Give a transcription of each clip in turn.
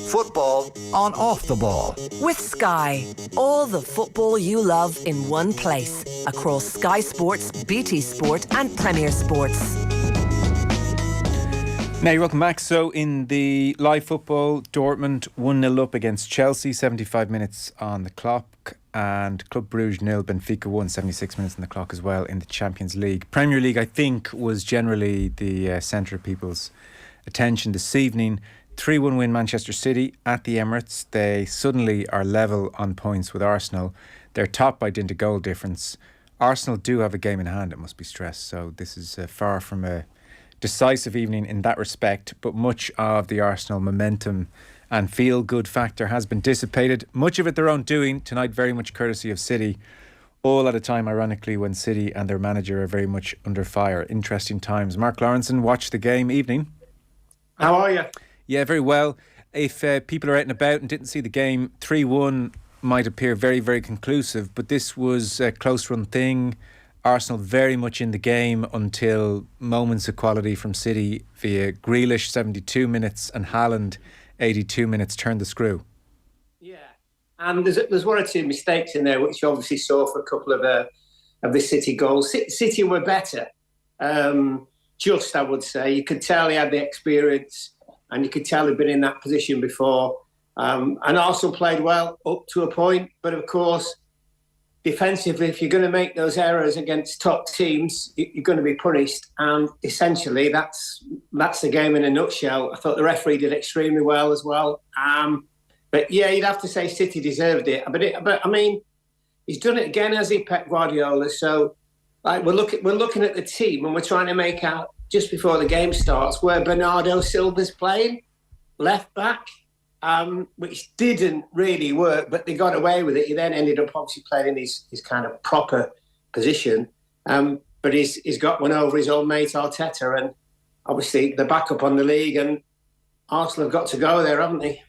Football on Off the Ball. With Sky. All the football you love in one place. Across Sky Sports, BT Sport and Premier Sports. Now you're welcome back. So in the live football, Dortmund 1-0 up against Chelsea, 75 minutes on the clock, and Club Brugge 0, Benfica 1, 76 minutes on the clock as well in the Champions League. Premier League, I think, was generally the centre of people's attention this evening. 3-1 win Manchester City at the Emirates. They suddenly are level on points with Arsenal. They're top by dint of goal difference. Arsenal do have a game in hand, it must be stressed, so this is far from a decisive evening in that respect, but much of the Arsenal momentum and feel-good factor has been dissipated. Much of it their own doing, tonight very much courtesy of City, all at a time, ironically, when City and their manager are very much under fire. Interesting times. Mark Lawrenson, watched the game. Evening. How are you? Yeah, very well. If people are out and about and didn't see the game, 3-1 might appear very, very conclusive, but this was a close-run thing. Arsenal very much in the game until moments of quality from City via Grealish 72 minutes and Haaland 82 minutes turned the screw. Yeah, and there's one or two mistakes in there which you obviously saw for a couple of the City goals. City were better, just I would say. You could tell he had the experience and you could tell he'd been in that position before. And Arsenal played well up to a point, but of course, defensively, if you're going to make those errors against top teams, you're going to be punished. And essentially, that's the game in a nutshell. I thought the referee did extremely well as well. But yeah, you'd have to say City deserved it. But I mean, he's done it again, has he, Pep Guardiola? So, like, we're looking at the team and we're trying to make out just before the game starts where Bernardo Silva's playing left back. Which didn't really work, but they got away with it. He then ended up obviously playing in his kind of proper position. But he's got one over his old mate Arteta, and obviously the backup on the league, and Arsenal have got to go there, haven't they?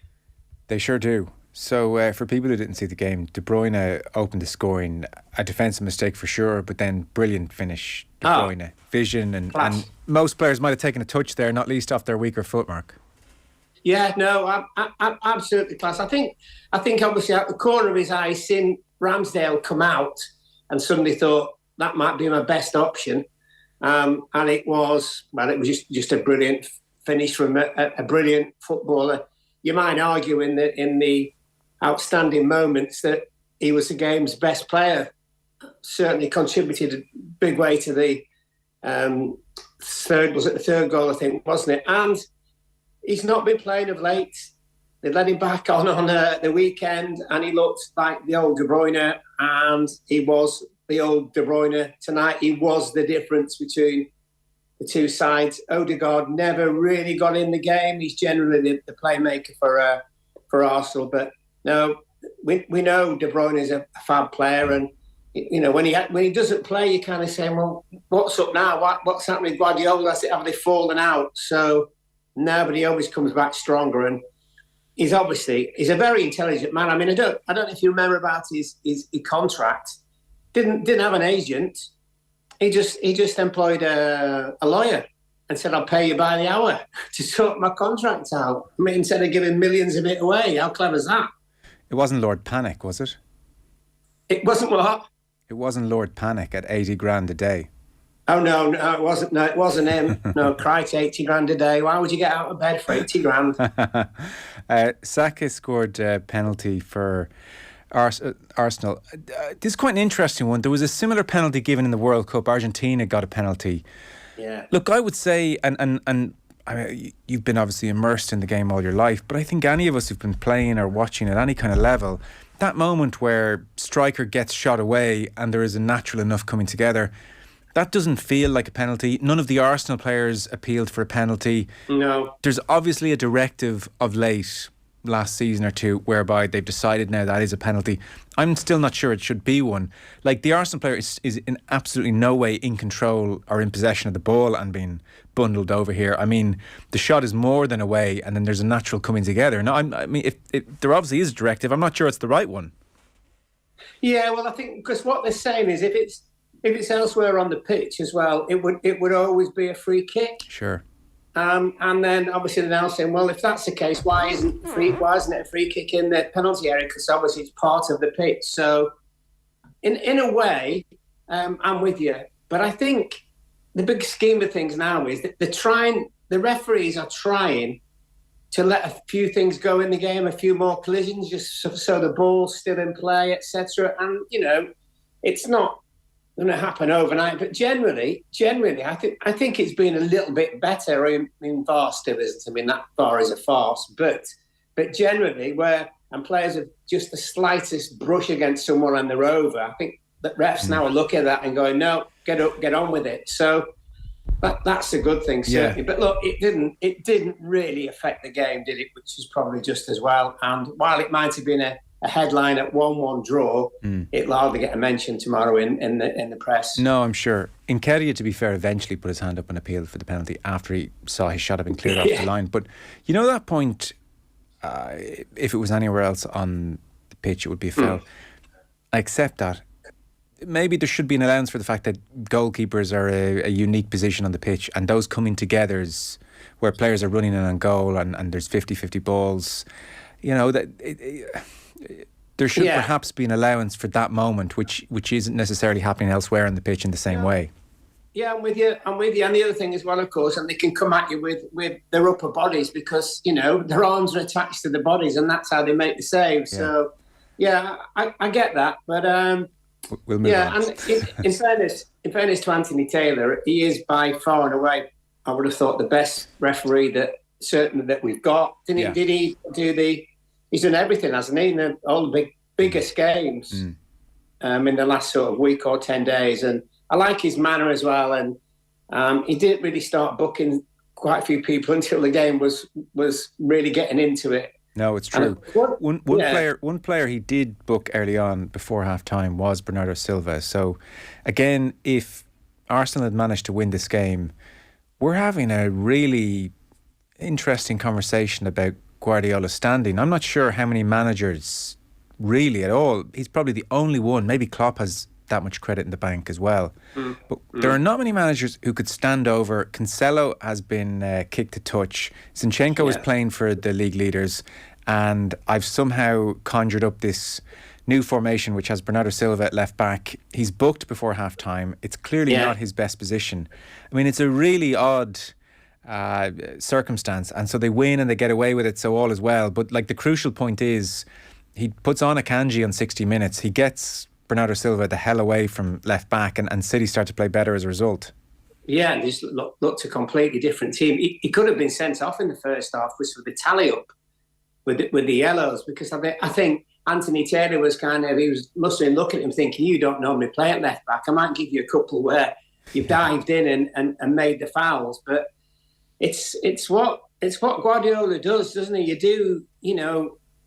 They sure do. So for people who didn't see the game, De Bruyne opened the scoring, a defensive mistake for sure, but then brilliant finish, De Bruyne. Vision, and most players might have taken a touch there, not least off their weaker foot, Mark. Yeah, no, I'm absolutely class. I think obviously out the corner of his eye, seen Ramsdale come out and suddenly thought that might be my best option. And it was just a brilliant finish from a brilliant footballer. You might argue in the outstanding moments that he was the game's best player. Certainly contributed a big way to the third goal, I think, wasn't it? And he's not been playing of late. They let him back on the weekend and he looked like the old De Bruyne, and he was the old De Bruyne. Tonight he was the difference between the two sides. Odegaard never really got in the game. He's generally the playmaker for Arsenal. But no, we know De Bruyne is a fab player, and you know when he doesn't play, you kind of say, well, what's up now? What's happening with Guardiola? Have they fallen out? So no, but he always comes back stronger, and he's a very intelligent man. I mean, I don't know if you remember about his contract. Didn't have an agent. He just employed a lawyer and said, "I'll pay you by the hour to sort my contract out." I mean, instead of giving millions of it away, how clever is that? It wasn't Lord Panic, was it? It wasn't what? It wasn't Lord Panic at 80 grand a day. Oh, no, it wasn't. No, it wasn't him. No, Christ, 80 grand a day. Why would you get out of bed for 80 grand? Saka scored a penalty for Arsenal. This is quite an interesting one. There was a similar penalty given in the World Cup. Argentina got a penalty. Yeah. Look, I would say, and I mean, you've been obviously immersed in the game all your life, but I think any of us who've been playing or watching at any kind of level, that moment where striker gets shot away and there is a natural enough coming together, that doesn't feel like a penalty. None of the Arsenal players appealed for a penalty. No. There's obviously a directive of late, last season or two, whereby they've decided now that is a penalty. I'm still not sure it should be one. Like, the Arsenal player is in absolutely no way in control or in possession of the ball and being bundled over here. I mean, the shot is more than away, and then there's a natural coming together. Now, I mean, if there obviously is a directive, I'm not sure it's the right one. Yeah, well, I think because what they're saying is if it's elsewhere on the pitch as well, it would always be a free kick. Sure. And then obviously they're now saying, well, if that's the case, why isn't it a free kick in the penalty area? Because obviously it's part of the pitch. So in a way, I'm with you. But I think the big scheme of things now is that the referees are trying to let a few things go in the game, a few more collisions, just so the ball's still in play, etc. And, it's not going to happen overnight. But generally, I think it's been a little bit better. I mean, VAR still isn't. I mean, that VAR is a farce. But generally, and players have just the slightest brush against someone and they're over, I think that refs now are looking at that and going, no, get up, get on with it. So that's a good thing, certainly. Yeah. But look, it didn't really affect the game, did it? Which is probably just as well. And while it might have been a headline at 1-1 draw, it'll hardly get a mention tomorrow in the press. No, I'm sure. Nketiah, to be fair, eventually put his hand up and appealed for the penalty after he saw his shot had been cleared off the line. But that point, if it was anywhere else on the pitch, it would be a foul. I accept that. Maybe there should be an allowance for the fact that goalkeepers are a unique position on the pitch, and those coming together is where players are running in on goal and there's 50-50 balls. There should perhaps be an allowance for that moment, which isn't necessarily happening elsewhere on the pitch in the same way. Yeah, I'm with you. And the other thing as well, of course, and they can come at you with their upper bodies because, their arms are attached to the bodies and that's how they make the save. Yeah. So, I get that. But, we'll move on. And in fairness to Anthony Taylor, he is by far and away, I would have thought, the best referee that we've got. Did he do he's done everything, hasn't he? In all the biggest games in the last sort of week or 10 days. And I like his manner as well. And he didn't really start booking quite a few people until the game was really getting into it. No, it's true. One player he did book early on before half-time was Bernardo Silva. So, again, if Arsenal had managed to win this game, we're having a really interesting conversation about Guardiola's standing. I'm not sure how many managers really at all. He's probably the only one. Maybe Klopp has that much credit in the bank as well. But there are not many managers who could stand over. Cancelo has been kicked to touch. Zinchenko is playing for the league leaders, and I've somehow conjured up this new formation which has Bernardo Silva at left back. He's booked before half time. It's clearly not his best position. I mean, it's a really odd circumstance, and so they win and they get away with it, so all is well. But the crucial point is he puts on Akanji on 60 minutes. He gets Bernardo Silva the hell away from left back, and City start to play better as a result. Yeah, and just looked a completely different team. He could have been sent off in the first half with the tally up with the yellows, because I think Anthony Taylor must have been looking at him thinking, you don't normally play at left back. I might give you a couple where you've dived in and made the fouls, but it's what Guardiola does, doesn't he? You do,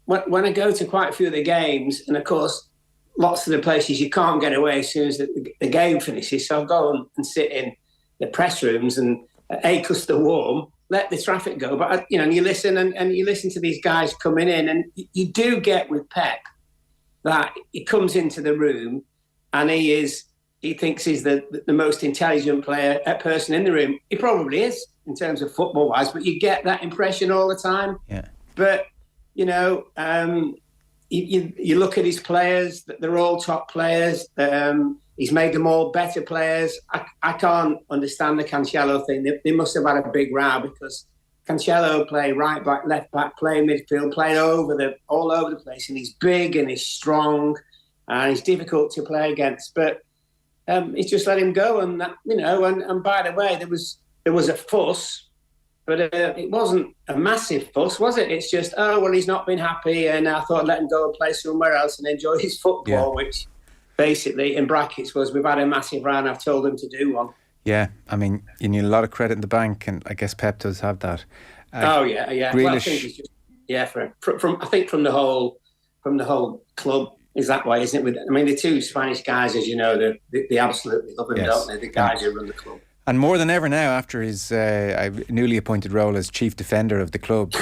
when I go to quite a few of the games, and of course lots of the places you can't get away as soon as the game finishes. So I'll go and sit in the press rooms and acres the warm, let the traffic go. But, and you listen and you listen to these guys coming in, and you do get with Pep that he comes into the room and he thinks he's the most intelligent person in the room. He probably is in terms of football-wise, but you get that impression all the time. Yeah. But, you look at his players, they're all top players. He's made them all better players. I can't understand the Cancelo thing. They must have had a big row because Cancelo play right back, left back, play midfield, play all over the place. And he's big and he's strong and he's difficult to play against. But he's just let him go. And, and by the way, there was a fuss. But it wasn't a massive fuss, was it? It's just, he's not been happy, and I thought let him go and play somewhere else and enjoy his football, which basically, in brackets, was we've had a massive round, I've told him to do one. Yeah, I mean, you need a lot of credit in the bank, and I guess Pep does have that. Grealish, well, I think it's just, from the whole club is that way, isn't it? The two Spanish guys, as you know, they absolutely love him, don't they? The guys who run the club. And more than ever now, after his newly appointed role as chief defender of the club,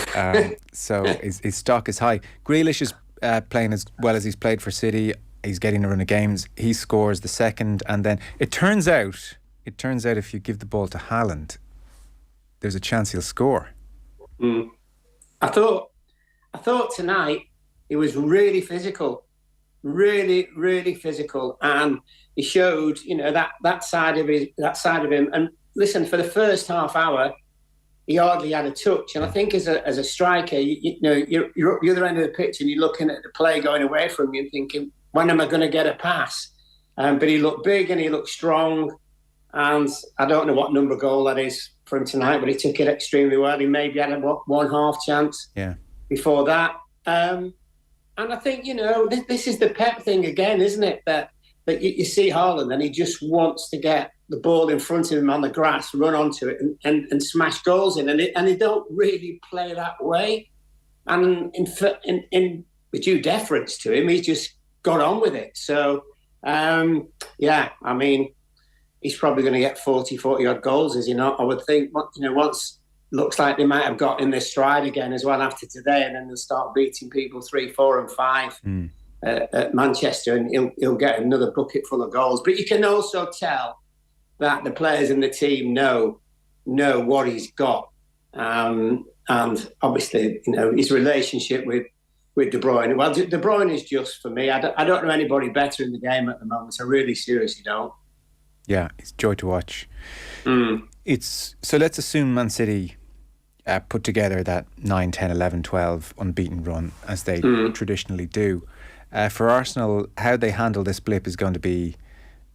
so his stock is high. Grealish is playing as well as he's played for City. He's getting a run of games. He scores the second, and then it turns out if you give the ball to Haaland, there's a chance he'll score. I thought tonight he was really physical, really physical, and he showed, that side of him. And listen, for the first half hour, he hardly had a touch. And I think as a striker, you're up the other end of the pitch and you're looking at the play going away from you and thinking, when am I going to get a pass? But he looked big and he looked strong. And I don't know what number goal that is for him tonight, but he took it extremely well. He maybe had a 1/2 chance before that. And I think, this is the Pep thing again, isn't it? That you see Haaland and he just wants to get the ball in front of him on the grass, run onto it and smash goals in. And they don't really play that way. And in with due deference to him, he's just got on with it. So, he's probably going to get 40 odd goals, is he not? I would think, once looks like they might have got in their stride again as well after today, and then they'll start beating people 3, 4 and 5 at Manchester, and he'll get another bucket full of goals. But you can also tell that the players in the team know what he's got. And obviously, his relationship with De Bruyne. Well, De Bruyne is just, for me, I don't know anybody better in the game at the moment. I really seriously don't. Yeah, it's joy to watch. So let's assume Man City put together that 9, 10, 11, 12 unbeaten run, as they traditionally do. For Arsenal, how they handle this blip is going to be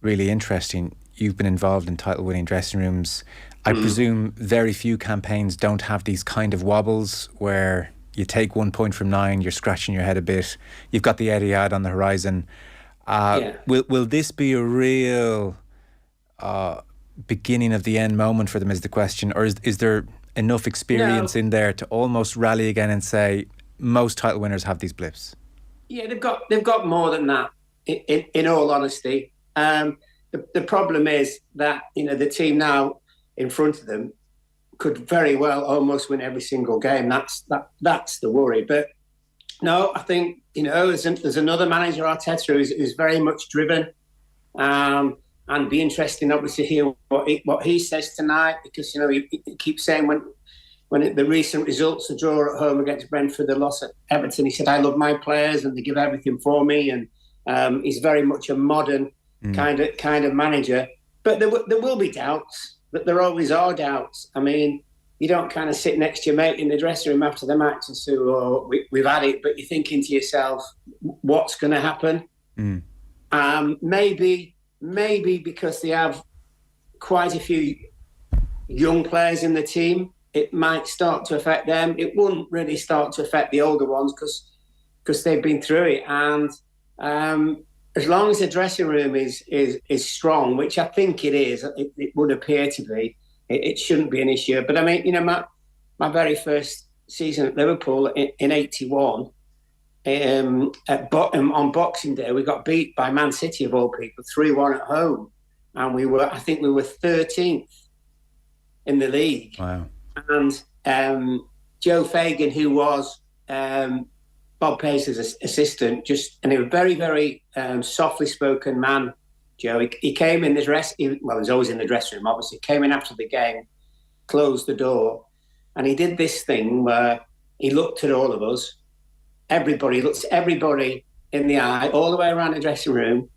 really interesting. You've been involved in title-winning dressing rooms. I presume very few campaigns don't have these kind of wobbles where you take 1 point from 9, you're scratching your head a bit. You've got the Etihad on the horizon. Will this be a real beginning of the end moment for them, is the question? Or is there enough experience in there to almost rally again and say most title winners have these blips? Yeah, they've got more than that, in all honesty. The problem is that, the team now in front of them could very well almost win every single game. That's the worry. But no, I think, there's another manager, Arteta, who's very much driven. And be interesting, obviously, to hear what he says tonight, because he keeps saying when the recent results, the draw at home against Brentford, the loss at Everton, he said, "I love my players and they give everything for me." And he's very much a modern kind of manager. But there will be doubts. But there always are doubts. I mean, you don't kind of sit next to your mate in the dressing room after the match and say, "Oh, we've had it," but you're thinking to yourself, "What's going to happen?" Maybe because they have quite a few young players in the team, it might start to affect them. It wouldn't really start to affect the older ones because they've been through it. And as long as the dressing room is strong, which I think it is, it would appear to be, it shouldn't be an issue. But I mean, my very first season at Liverpool in '81, on Boxing Day, we got beat by Man City, of all people, 3-1 at home, and I think we were 13th in the league. Wow! And Joe Fagan, who was Bob Pace's assistant, and he was a very, very softly spoken man. Joe, he came in the he was always in the dressing room. Obviously, came in after the game, closed the door, and he did this thing where he looked at all of us. Everybody looks everybody in the eye, all the way around the dressing room.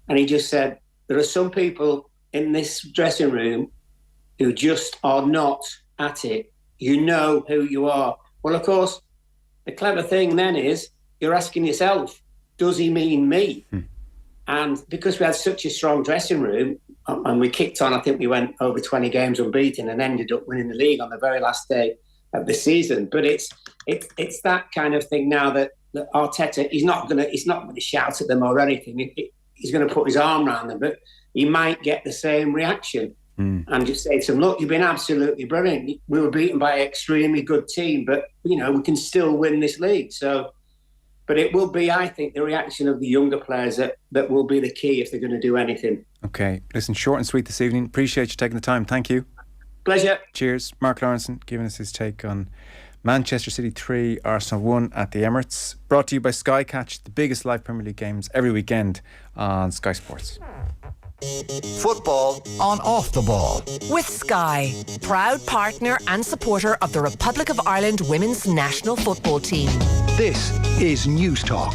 And he just said, there are some people in this dressing room who just are not at it. You know who you are. Well, of course, the clever thing then is you're asking yourself, does he mean me? And because we had such a strong dressing room, and we kicked on, I think we went over 20 games unbeaten and ended up winning the league on the very last day of the season. But it's that kind of thing now that Arteta, he's not going to shout at them or anything. He's going to put his arm around them, but he might get the same reaction and just say to them, "Look, you've been absolutely brilliant. We were beaten by an extremely good team, but we can still win this league." So, but it will be, I think, the reaction of the younger players that will be the key if they're going to do anything. Okay, listen, short and sweet this evening. Appreciate you taking the time. Thank you. Pleasure. Cheers. Mark Lawrenson giving us his take on Manchester City 3, Arsenal 1 at the Emirates. Brought to you by Sky. Catch the biggest live Premier League games every weekend on Sky Sports. Football on Off the Ball. With Sky, proud partner and supporter of the Republic of Ireland women's national football team. This is News Talk.